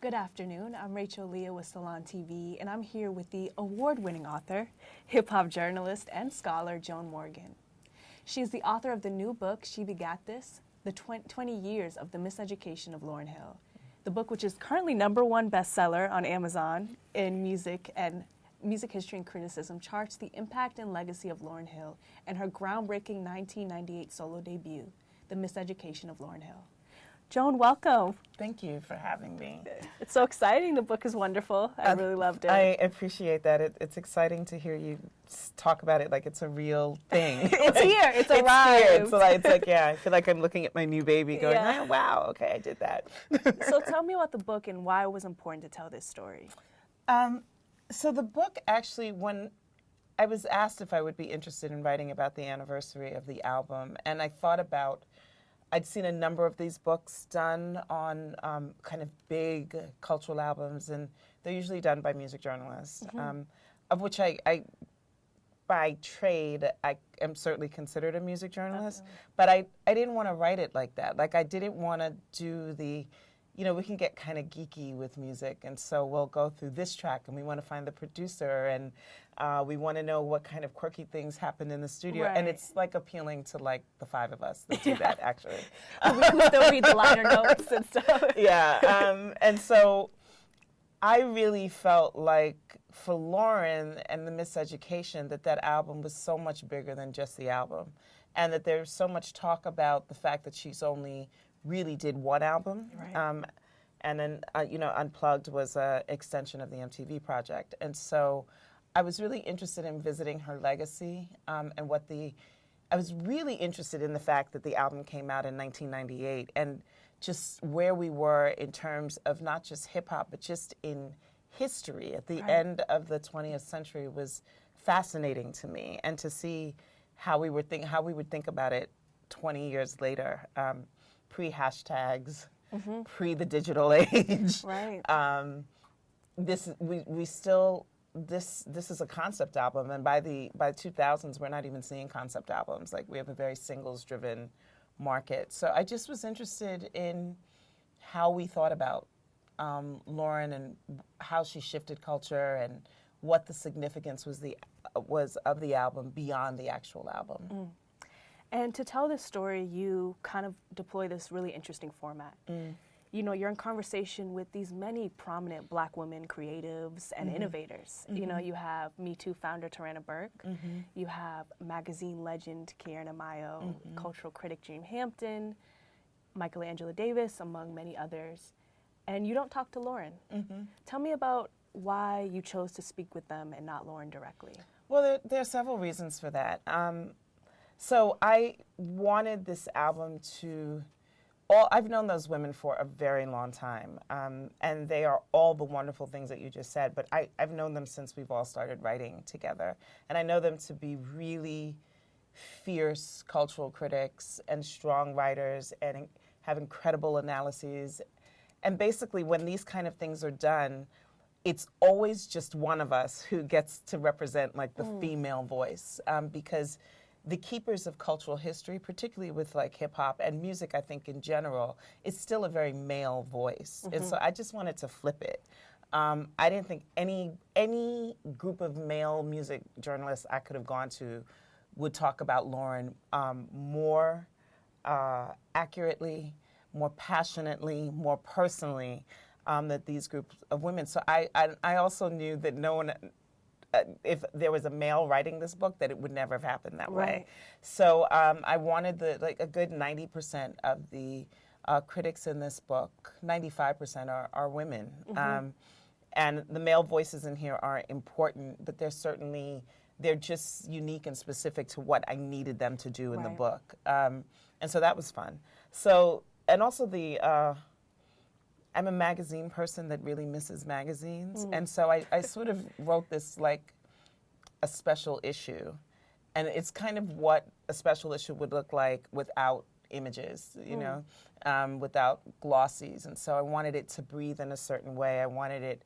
Good afternoon. I'm Rachel Leah with Salon TV, and I'm here with the award-winning author, hip-hop journalist, and scholar, Joan Morgan. She is the author of the new book, She Begat This, the 20 Years of the Miseducation of Lauryn Hill. The book, which is currently #1 bestseller on Amazon in music history and criticism, charts the impact and legacy of Lauryn Hill and her groundbreaking 1998 solo debut, The Miseducation of Lauryn Hill. Joan, welcome. Thank you for having me. It's so exciting. The book is wonderful. I really loved it. I appreciate that. It's exciting to hear you talk about it like it's a real thing. It's here. It's arrived. It's like, yeah, I feel like I'm looking at my new baby going, oh, wow, okay, I did that. So tell me about the book and why it was important to tell this story. So the book actually, when I was asked if I would be interested in writing about the anniversary of the album, and I thought about, I'd seen a number of these books done on kind of big cultural albums, and they're usually done by music journalists, of which I, by trade, I am certainly considered a music journalist, but I didn't want to write it like that. Like, I didn't want to do the, you know, we can get kind of geeky with music, and so we'll go through this track, and we want to find the producer, and we want to know what kind of quirky things happened in the studio, and it's like appealing to like the five of us that do that, actually. We still read the liner notes and stuff. And so I really felt like for Lauryn and the Miseducation that album was so much bigger than just the album, and that there's so much talk about the fact that she's only really did one album, and then Unplugged was an extension of the MTV project, and so I was really interested in visiting her legacy, and I was really interested in the fact that the album came out in 1998, and just where we were in terms of not just hip hop, but just in history at the end of the 20th century was fascinating to me, and to see how we would think about it 20 years later. Pre-hashtags, pre the digital age. This is a concept album, and by the 2000s, we're not even seeing concept albums. Like, we have a very singles-driven market. So I just was interested in how we thought about Lauryn and how she shifted culture and what the significance was of the album beyond the actual album. And to tell this story, you kind of deploy this really interesting format. You know, you're in conversation with these many prominent Black women creatives and innovators. You know, you have Me Too founder Tarana Burke, you have magazine legend Kierna Mayo, cultural critic Jean Hampton, Michelangelo Davis, among many others. And you don't talk to Lauryn. Tell me about why you chose to speak with them and not Lauryn directly. Well, there are several reasons for that. So I wanted this album I've known those women for a very long time, and they are all the wonderful things that you just said, but I've known them since we've all started writing together, and I know them to be really fierce cultural critics and strong writers and have incredible analyses, and basically when these kind of things are done, it's always just one of us who gets to represent like the female voice, because the keepers of cultural history, particularly with like hip hop and music, I think in general, is still a very male voice. And so I just wanted to flip it. I didn't think any group of male music journalists I could have gone to would talk about Lauryn more accurately, more passionately, more personally than these groups of women. So I also knew that no one, if there was a male writing this book, that it would never have happened that way. So I wanted a good 90% of the critics in this book, 95% are women. And the male voices in here are important, but they're just unique and specific to what I needed them to do in the book. And so that was fun. So, and also I'm a magazine person that really misses magazines. And so I sort of wrote this like a special issue. And it's kind of what a special issue would look like without images, you know, without glossies. And so I wanted it to breathe in a certain way. I wanted it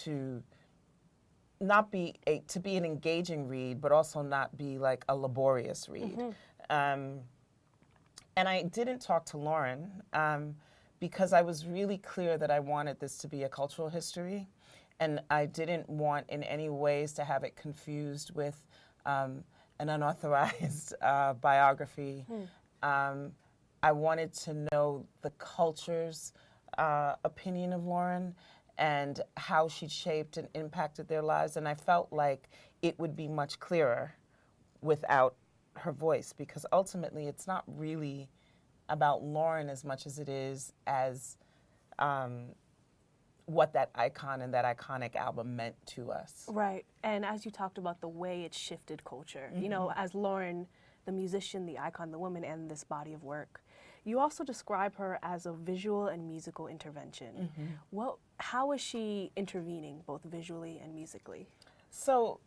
to not be to be an engaging read, but also not be like a laborious read. And I didn't talk to Lauryn because I was really clear that I wanted this to be a cultural history, and I didn't want in any ways to have it confused with an unauthorized biography. I wanted to know the culture's opinion of Lauryn and how she shaped and impacted their lives, and I felt like it would be much clearer without her voice, because ultimately it's not really about Lauryn as much as it is as what that icon and that iconic album meant to us. Right, and as you talked about the way it shifted culture, you know, as Lauryn, the musician, the icon, the woman, and this body of work, you also describe her as a visual and musical intervention. How is she intervening, both visually and musically? So,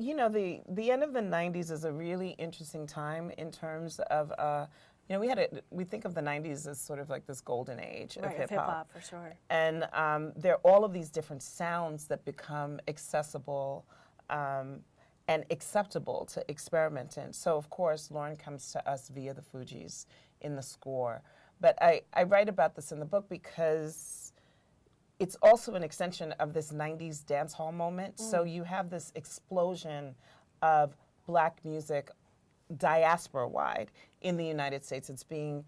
you know, the end of the 90s is a really interesting time in terms of, you know, we think of the 90s as sort of like this golden age of hip-hop. Hip-hop, for sure. And there are all of these different sounds that become accessible and acceptable to experiment in. So, of course, Lauryn comes to us via the Fugees in the score. But I write about this in the book because it's also an extension of this 90s dance hall moment. So you have this explosion of black music diaspora-wide in the United States. It's being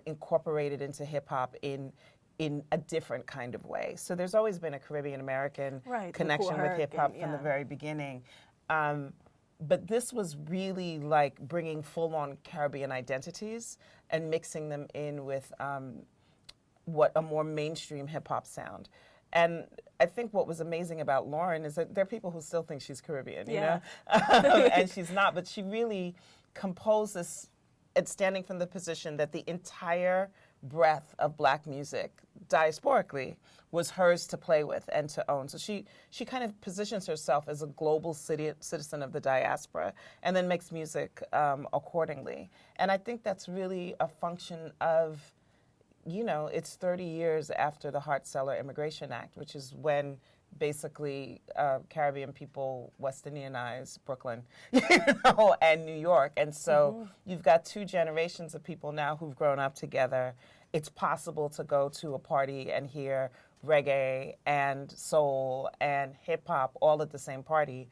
incorporated into hip-hop in a different kind of way. So there's always been a Caribbean-American connection with hip-hop from the very beginning. But this was really like bringing full-on Caribbean identities and mixing them in with what a more mainstream hip-hop sound. And I think what was amazing about Lauryn is that there are people who still think she's Caribbean, you know? And she's not, but she really composed this, it's standing from the position that the entire breadth of black music, diasporically, was hers to play with and to own. So she kind of positions herself as a global citizen of the diaspora and then makes music accordingly. And I think that's really a function of, you know, it's 30 years after the Hart-Celler Immigration Act, which is when basically Caribbean people West Indianized Brooklyn, you know, and New York. And so you've got two generations of people now who've grown up together. It's possible to go to a party and hear reggae and soul and hip hop all at the same party.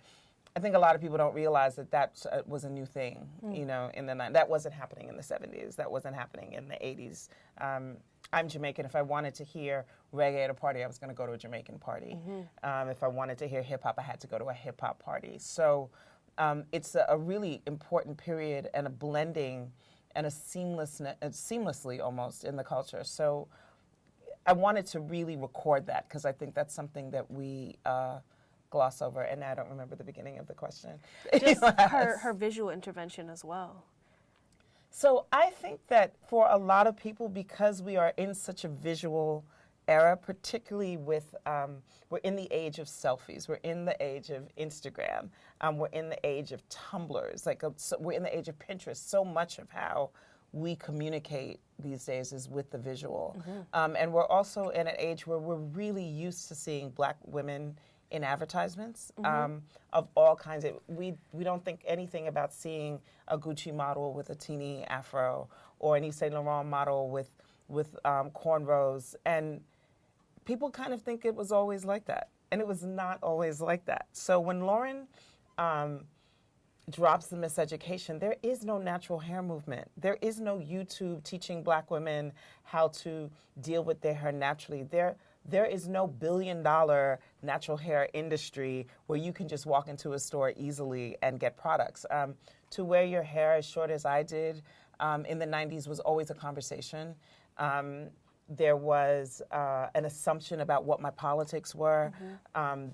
I think a lot of people don't realize that that was a new thing, you know, in the 90s. That wasn't happening in the 70s. That wasn't happening in the 80s. I'm Jamaican. If I wanted to hear reggae at a party, I was going to go to a Jamaican party. If I wanted to hear hip-hop, I had to go to a hip-hop party. So it's a really important period and a blending and a seamlessly almost in the culture. So I wanted to really record that because I think that's something that we gloss over. And I don't remember the beginning of the question. Just her visual intervention as well. So I think that for a lot of people, because we are in such a visual era, particularly with, we're in the age of selfies, we're in the age of Instagram, we're in the age of Tumblrs, we're in the age of Pinterest. So much of how we communicate these days is with the visual. And we're also in an age where we're really used to seeing black women in advertisements of all kinds. We don't think anything about seeing a Gucci model with a teeny afro or an Yves Saint Laurent model with cornrows. And people kind of think it was always like that. And it was not always like that. So when Lauryn drops the Miseducation, there is no natural hair movement. There is no YouTube teaching black women how to deal with their hair naturally. There is no billion-dollar natural hair industry where you can just walk into a store easily and get products. To wear your hair as short as I did in the 90s was always a conversation. There was an assumption about what my politics were.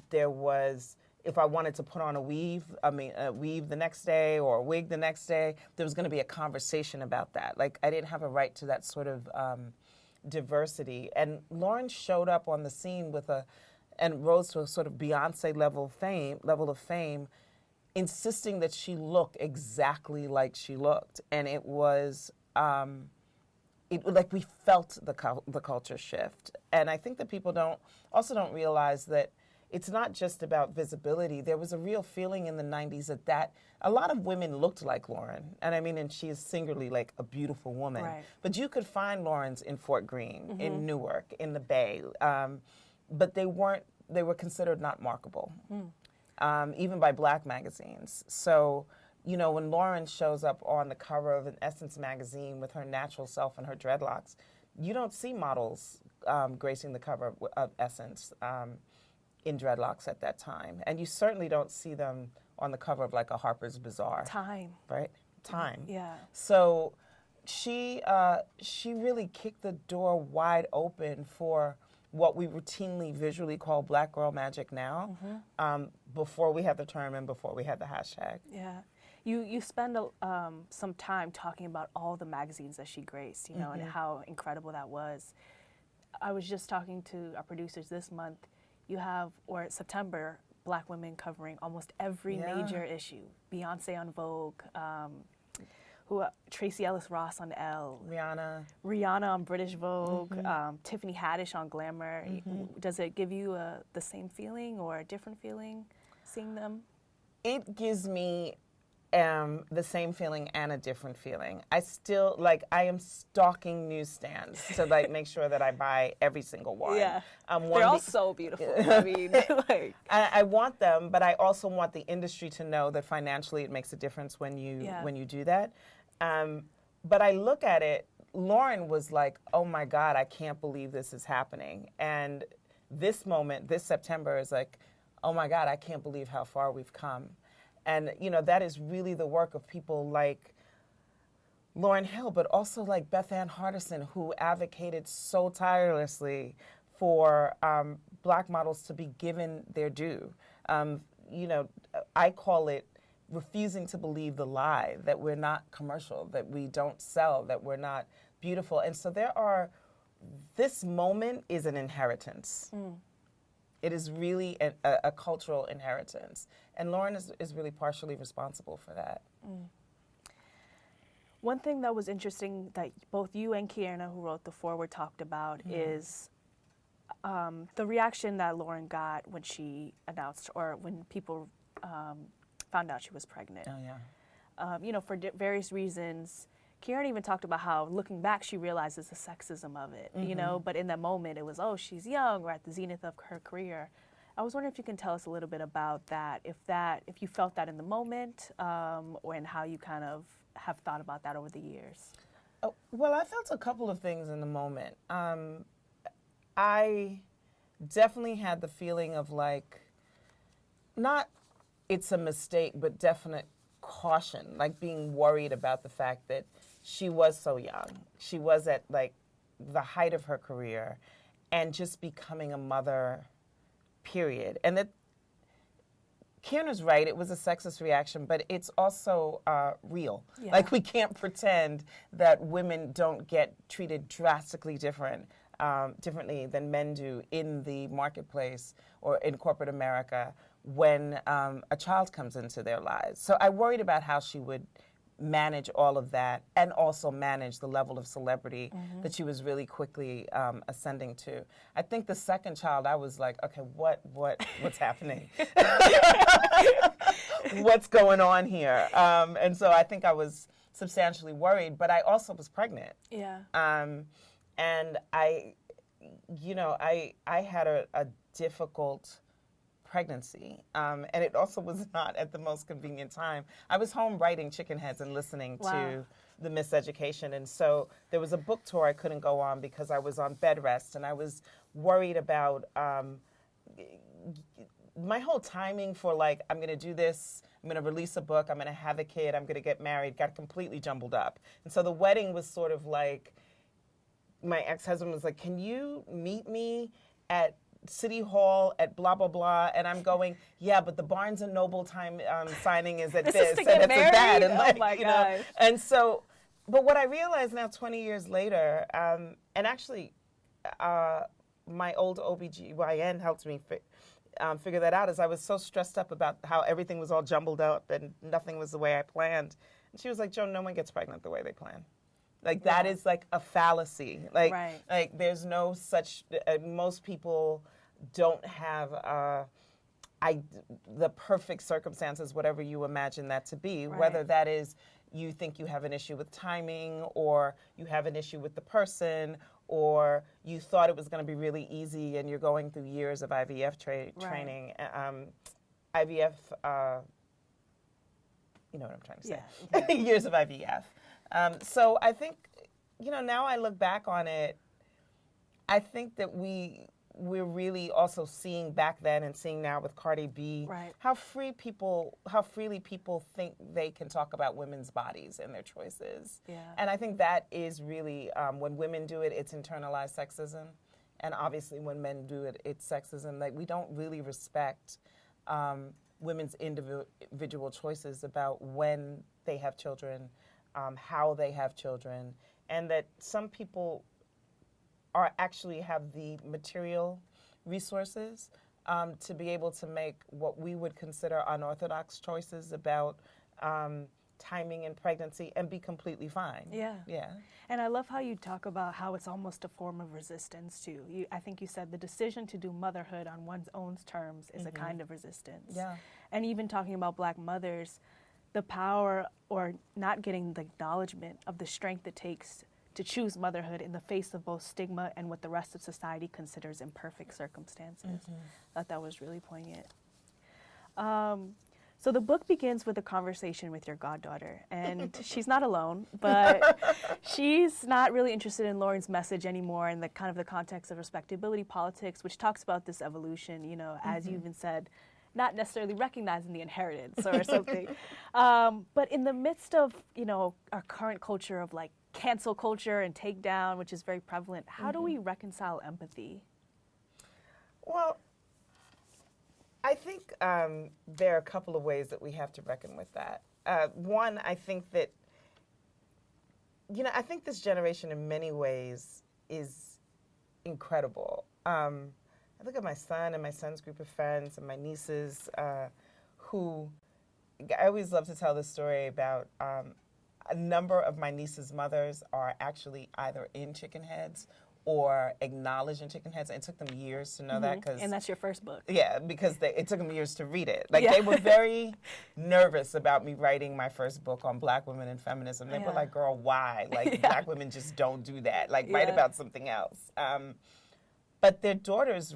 There was, if I wanted to put on a weave the next day or a wig the next day, there was going to be a conversation about that. Like, I didn't have a right to that sort of diversity. And Lauryn showed up on the scene and rose to a sort of Beyonce level of fame, insisting that she look exactly like she looked. And it was, like we felt the culture shift. And I think that people don't realize that it's not just about visibility. There was a real feeling in the 90s that a lot of women looked like Lauryn. And I mean, and she is singularly like a beautiful woman. Right. But you could find Lauryns in Fort Greene, in Newark, in the Bay. But they were considered not marketable, even by black magazines. So, you know, when Lauryn shows up on the cover of an Essence magazine with her natural self and her dreadlocks, you don't see models gracing the cover of Essence in dreadlocks at that time. And you certainly don't see them on the cover of like a Harper's Bazaar. Time. Right? Time. Yeah. So she really kicked the door wide open for what we routinely visually call black girl magic now, before we had the term and before we had the hashtag. Yeah. You spend some time talking about all the magazines that she graced, you know, and how incredible that was. I was just talking to our producers this month. You have, or September, black women covering almost every major issue. Beyonce on Vogue, Tracee Ellis Ross on Elle, Rihanna on British Vogue, Tiffany Haddish on Glamour. Does it give you the same feeling or a different feeling seeing them? It gives me the same feeling and a different feeling. I still, like, I am stalking newsstands to, like, make sure that I buy every single one. Yeah. They're all so beautiful. I mean, like. I want them, but I also want the industry to know that financially it makes a difference when you do that. But I look at it, Lauryn was like, oh my God, I can't believe this is happening. And this moment, this September, is like, oh my God, I can't believe how far we've come. And, you know, that is really the work of people like Lauryn Hill, but also like Beth Ann Hardison, who advocated so tirelessly for black models to be given their due. You know, I call it refusing to believe the lie that we're not commercial, that we don't sell, that we're not beautiful. And so this moment is an inheritance. It is really a cultural inheritance. And Lauryn is really partially responsible for that. One thing that was interesting that both you and Kierna, who wrote the foreword, talked about is the reaction that Lauryn got when she announced, or when people found out she was pregnant. Oh, yeah. You know, for various reasons. Kierna even talked about how, looking back, she realizes the sexism of it, you know, but in that moment it was, oh, she's young, or at the zenith of her career. I was wondering if you can tell us a little bit about that, if you felt that in the moment, or in how you kind of have thought about that over the years. Oh, well, I felt a couple of things in the moment. I definitely had the feeling of like, not it's a mistake, but definite caution, like being worried about the fact that she was so young. She was at like the height of her career and just becoming a mother, period. And that Kierna's right, it was a sexist reaction, but it's also real. Yeah. Like, we can't pretend that women don't get treated drastically differently than men do in the marketplace or in corporate America when a child comes into their lives. So I worried about how she would manage all of that and also manage the level of celebrity that she was really quickly ascending to. I think the second child, I was like, okay, what's happening? What's going on here? And so I think I was substantially worried, but I also was pregnant. Yeah. And I had a difficult pregnancy, and it also was not at the most convenient time. I was home writing chicken heads and listening to the Miseducation, and so there was a book tour I couldn't go on because I was on bed rest, and I was worried about my whole timing for, like, I'm going to do this, I'm going to release a book, I'm going to have a kid, I'm going to get married, got completely jumbled up. And so the wedding was sort of like, my ex-husband was like, can you meet me at City Hall at blah, blah, blah, and I'm going, yeah, but the Barnes & Noble time signing is at this, and it's at that. And like, oh my gosh. And so, but what I realized now 20 years later, and actually my old OBGYN helped me figure that out, is I was so stressed up about how everything was all jumbled up and nothing was the way I planned. And she was like, Joan, no one gets pregnant the way they plan. Like, that is like a fallacy. Like, like there's no such, most people don't have the perfect circumstances, whatever you imagine that to be, Right. whether that is you think you have an issue with timing, or you have an issue with the person, or you thought it was going to be really easy and you're going through years of IVF training. IVF, you know what I'm trying to say, Yeah. years of IVF. So I think, now I look back on it, I think that we're really also seeing back then and seeing now with Cardi B, Right. how freely people think they can talk about women's bodies and their choices. Yeah. And I think that is really, when women do it, it's internalized sexism. And obviously when men do it, it's sexism. Like, we don't really respect women's individual choices about when they have children, how they have children, and that some people actually have the material resources to be able to make what we would consider unorthodox choices about timing and pregnancy and be completely fine. Yeah. Yeah. And I love how you talk about how it's almost a form of resistance too. I think you said the decision to do motherhood on one's own terms is a kind of resistance. Yeah. And even talking about Black mothers, the power or not getting the acknowledgement of the strength it takes to choose motherhood in the face of both stigma and what the rest of society considers imperfect circumstances. I thought that was really poignant. So the book begins with a conversation with your goddaughter, and she's not alone, but she's not really interested in Lauryn's message anymore in the kind of the context of respectability politics, which talks about this evolution, as you even said, not necessarily recognizing the inheritance or something. But in the midst of, our current culture of like cancel culture and takedown, which is very prevalent, how do we reconcile empathy? Well, I think there are a couple of ways that we have to reckon with that. One, I think that, I think this generation in many ways is incredible. I look at my son and my son's group of friends and my nieces who, I always love to tell this story about a number of my nieces' mothers are actually either in Chicken Heads or acknowledged in Chicken Heads. It took them years to know that. And that's your first book. Yeah, because it took them years to read it. Like, they were very nervous about me writing my first book on Black women and feminism. They were like, girl, why? Like, Black women just don't do that. Like, write about something else. But their daughters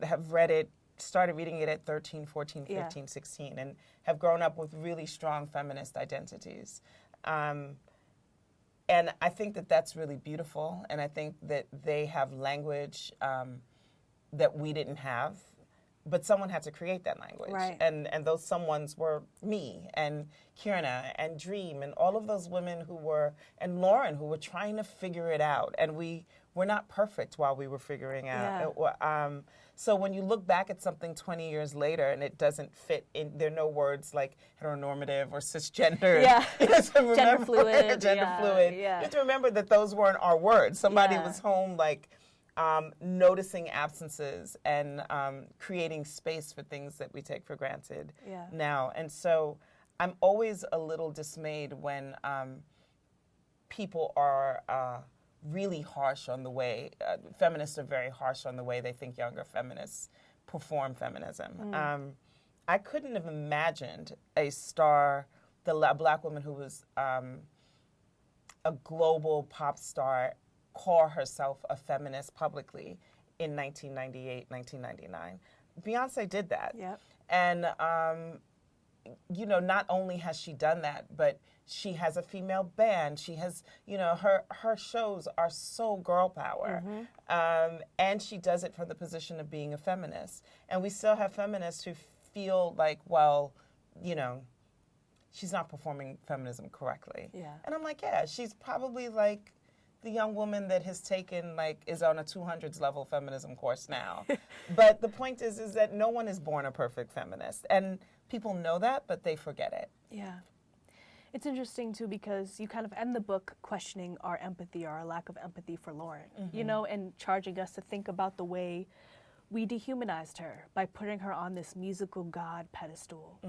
have read it, started reading it at 13, 14, 15, 16, and have grown up with really strong feminist identities. And I think that that's really beautiful, and I think that they have language that we didn't have, but someone had to create that language. Right. And those someones were me and Kierna and Dream and all of those women and Lauryn, who were trying to figure it out. And we were not perfect while we were figuring out. So when you look back at something 20 years later and it doesn't fit in, there are no words like heteronormative or cisgender. Yeah. Gender fluid. Gender fluid. Yeah. You have to remember that those weren't our words. Somebody was home like noticing absences and creating space for things that we take for granted now. And so I'm always a little dismayed when people are really harsh on the way, feminists are very harsh on the way they think younger feminists perform feminism. I couldn't have imagined a Black woman who was a global pop star, call herself a feminist publicly in 1998, 1999. Beyonce did that. Yep. And, not only has she done that, but she has a female band. She has, her shows are so girl power. And she does it from the position of being a feminist. And we still have feminists who feel like, well, she's not performing feminism correctly. Yeah. And I'm like, yeah, she's probably like the young woman that has taken, is on a 200s level feminism course now. But the point is that no one is born a perfect feminist. And people know that, but they forget it. Yeah. It's interesting, too, because you kind of end the book questioning our empathy or our lack of empathy for Lauryn, and charging us to think about the way we dehumanized her by putting her on this musical god pedestal.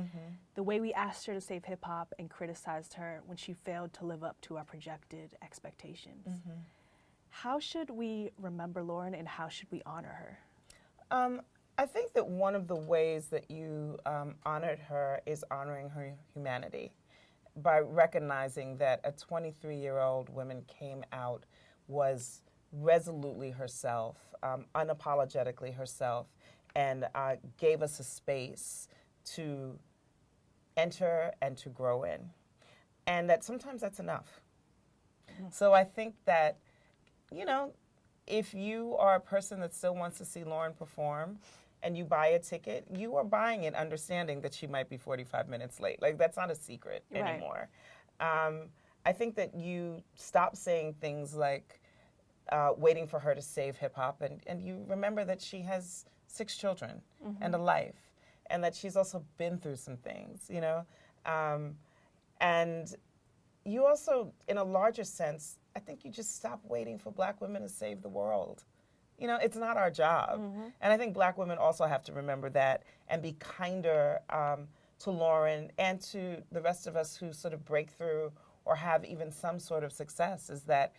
The way we asked her to save hip-hop and criticized her when she failed to live up to our projected expectations. How should we remember Lauryn, and how should we honor her? I think that one of the ways that you honored her is honoring her humanity by recognizing that a 23-year-old woman came out, was resolutely herself, unapologetically herself, and gave us a space to enter and to grow in. And that sometimes that's enough. So I think that, you know, if you are a person that still wants to see Lauryn perform and you buy a ticket, you are buying it understanding that she might be 45 minutes late. Like, that's not a secret anymore. I think that you stop saying things like waiting for her to save hip-hop, and you remember that she has 6 children and a life, and that she's also been through some things, you know? And you also, in a larger sense, I think you just stop waiting for Black women to save the world. You know, it's not our job. And I think Black women also have to remember that and be kinder to Lauryn and to the rest of us who sort of break through or have even some sort of success, is that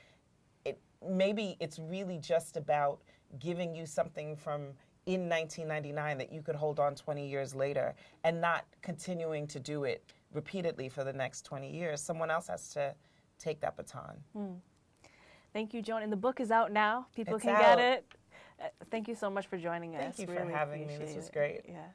maybe it's really just about giving you something from in 1999 that you could hold on 20 years later, and not continuing to do it repeatedly for the next 20 years. Someone else has to take that baton. Thank you, Joan. And the book is out now. People It's can out. get it. Thank you so much for joining us. Thank you really for having me. This was great. Yeah.